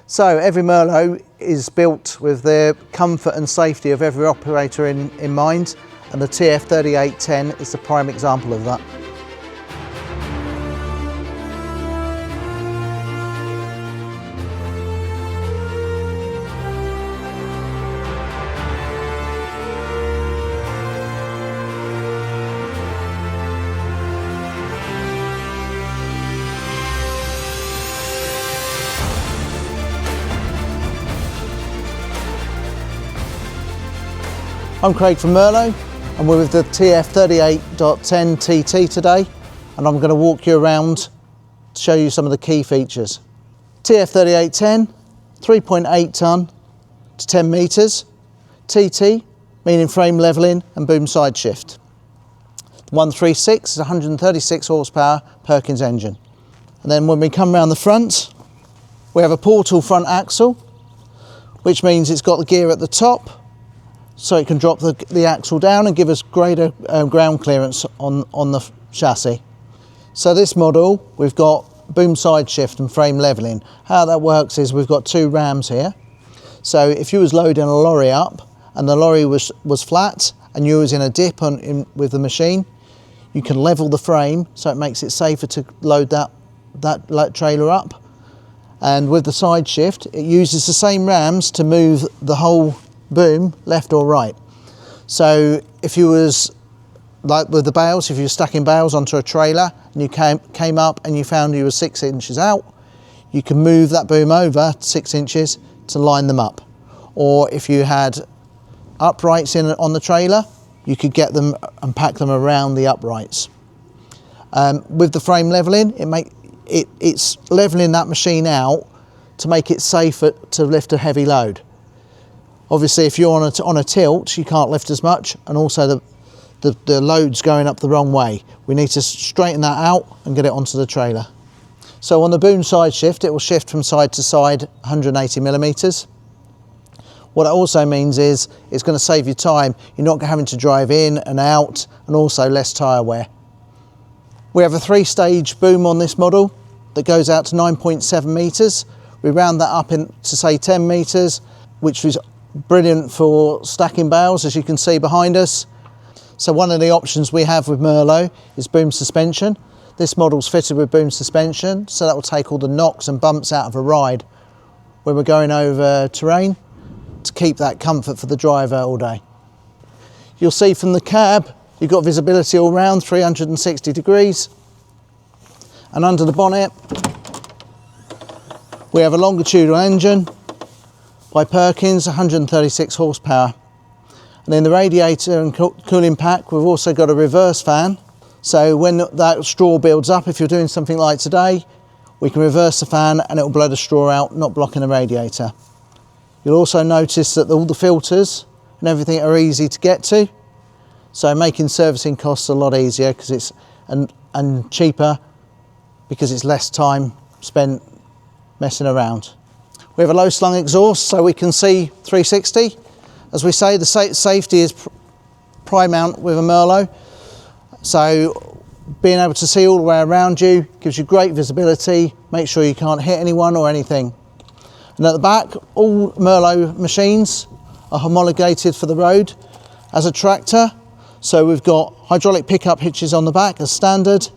So every Merlo is built with the comfort and safety of every operator in mind, and the TF3810 is the prime example of that. I'm Craig from Merlo, and we're with the TF3810 TT today, and I'm going to walk you around to show you some of the key features. TF3810, 3.8 tonne to 10 metres, TT, meaning frame levelling and boom side shift. 136 is 136 horsepower Perkins engine. And then when we come round the front, we have a portal front axle, which means it's got the gear at the top, so it can drop the axle down and give us greater ground clearance on the chassis. So this model, we've got boom side shift and frame levelling. How that works is we've got two rams here. So if you was loading a lorry up and the lorry was flat and you was in a dip with the machine, you can level the frame so it makes it safer to load that trailer up. And with the side shift, it uses the same rams to move the whole boom left or right. So if you was like with the bales, if you're stacking bales onto a trailer and you came up and you found you were 6 inches out, you can move that boom over 6 inches to line them up. Or if you had uprights on the trailer, you could get them and pack them around the uprights. With the frame levelling, it's levelling that machine out to make it safer to lift a heavy load. Obviously, if you're on a tilt, you can't lift as much, and also the load's going up the wrong way. We need to straighten that out and get it onto the trailer. So on the boom side shift, it will shift from side to side 180 millimetres. What it also means is it's going to save you time. You're not having to drive in and out, and also less tyre wear. We have a 3-stage boom on this model that goes out to 9.7 metres. We round that up to say 10 metres, which is brilliant for stacking bales, as you can see behind us. So one of the options we have with Merlo is boom suspension. This model's fitted with boom suspension, so that will take all the knocks and bumps out of a ride when we're going over terrain, to keep that comfort for the driver all day. You'll see from the cab, you've got visibility all round, 360 degrees. And under the bonnet, we have a longitudinal engine by Perkins, 136 horsepower. And in the radiator and cooling pack, we've also got a reverse fan. So when that straw builds up, if you're doing something like today, we can reverse the fan and it will blow the straw out, not blocking the radiator. You'll also notice that all the filters and everything are easy to get to. So making servicing costs a lot easier because it's and cheaper, because it's less time spent messing around. We have a low slung exhaust so we can see 360. As we say, the safety is paramount with a Merlo. So being able to see all the way around you gives you great visibility. Make sure you can't hit anyone or anything. And at the back, all Merlo machines are homologated for the road as a tractor. So we've got hydraulic pickup hitches on the back as standard,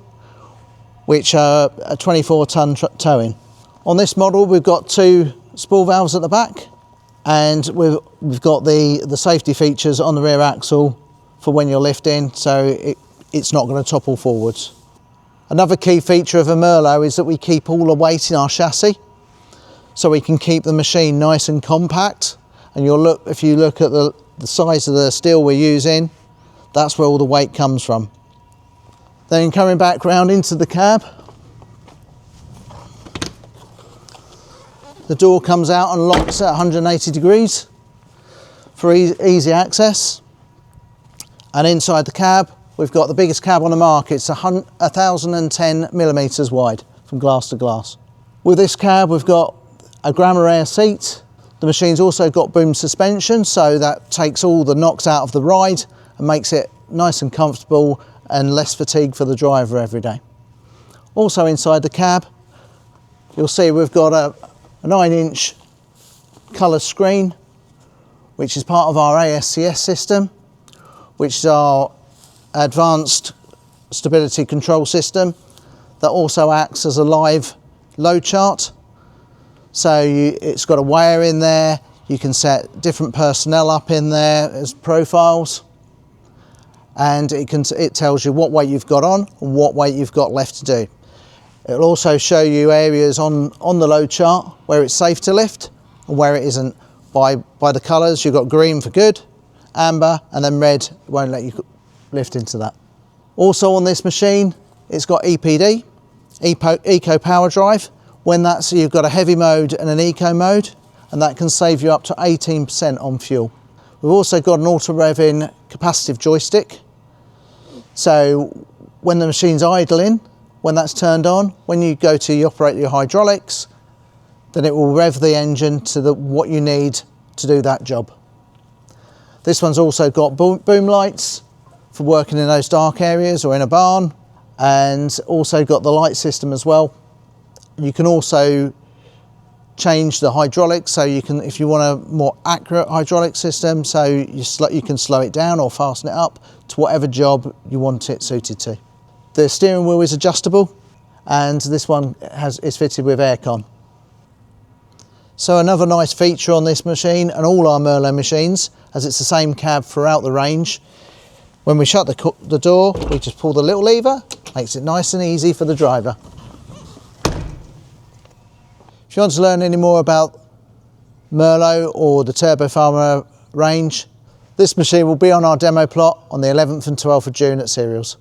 which are a 24-tonne towing. On this model, we've got 2 spool valves at the back, and we've got the safety features on the rear axle for when you're lifting, so it's not going to topple forwards. Another key feature of a Merlo is that we keep all the weight in our chassis, so we can keep the machine nice and compact. And if you look at the size of the steel we're using, that's where all the weight comes from. Then coming back round into the cab, the door comes out and locks at 180 degrees for easy access. And inside the cab, we've got the biggest cab on the market. It's 1,010 millimetres wide from glass to glass. With this cab, we've got a Grandma Air seat. The machine's also got boom suspension, so that takes all the knocks out of the ride and makes it nice and comfortable and less fatigue for the driver every day. Also inside the cab, you'll see we've got a 9-inch colour screen, which is part of our ASCS system, which is our advanced stability control system that also acts as a live load chart. So it's got a weigher in there, you can set different personnel up in there as profiles, and it tells you what weight you've got on and what weight you've got left to do. It'll also show you areas on the load chart where it's safe to lift and where it isn't. By the colours, you've got green for good, amber, and then red won't let you lift into that. Also on this machine, it's got EPD, Eco Power Drive. When that's, you've got a heavy mode and an eco mode, and that can save you up to 18% on fuel. We've also got an auto-revving capacitive joystick. So when the machine's idling, when that's turned on, when you go to operate your hydraulics, then it will rev the engine to what you need to do that job. This one's also got boom lights for working in those dark areas or in a barn, and also got the light system as well. You can also change the hydraulics, so you can, if you want a more accurate hydraulic system, so you can slow it down or fasten it up to whatever job you want it suited to. The steering wheel is adjustable, and this one is fitted with aircon. So another nice feature on this machine and all our Merlo machines, as it's the same cab throughout the range, when we shut the door, we just pull the little lever, makes it nice and easy for the driver. If you want to learn any more about Merlo or the Turbo Farmer range, this machine will be on our demo plot on the 11th and 12th of June at Cereals.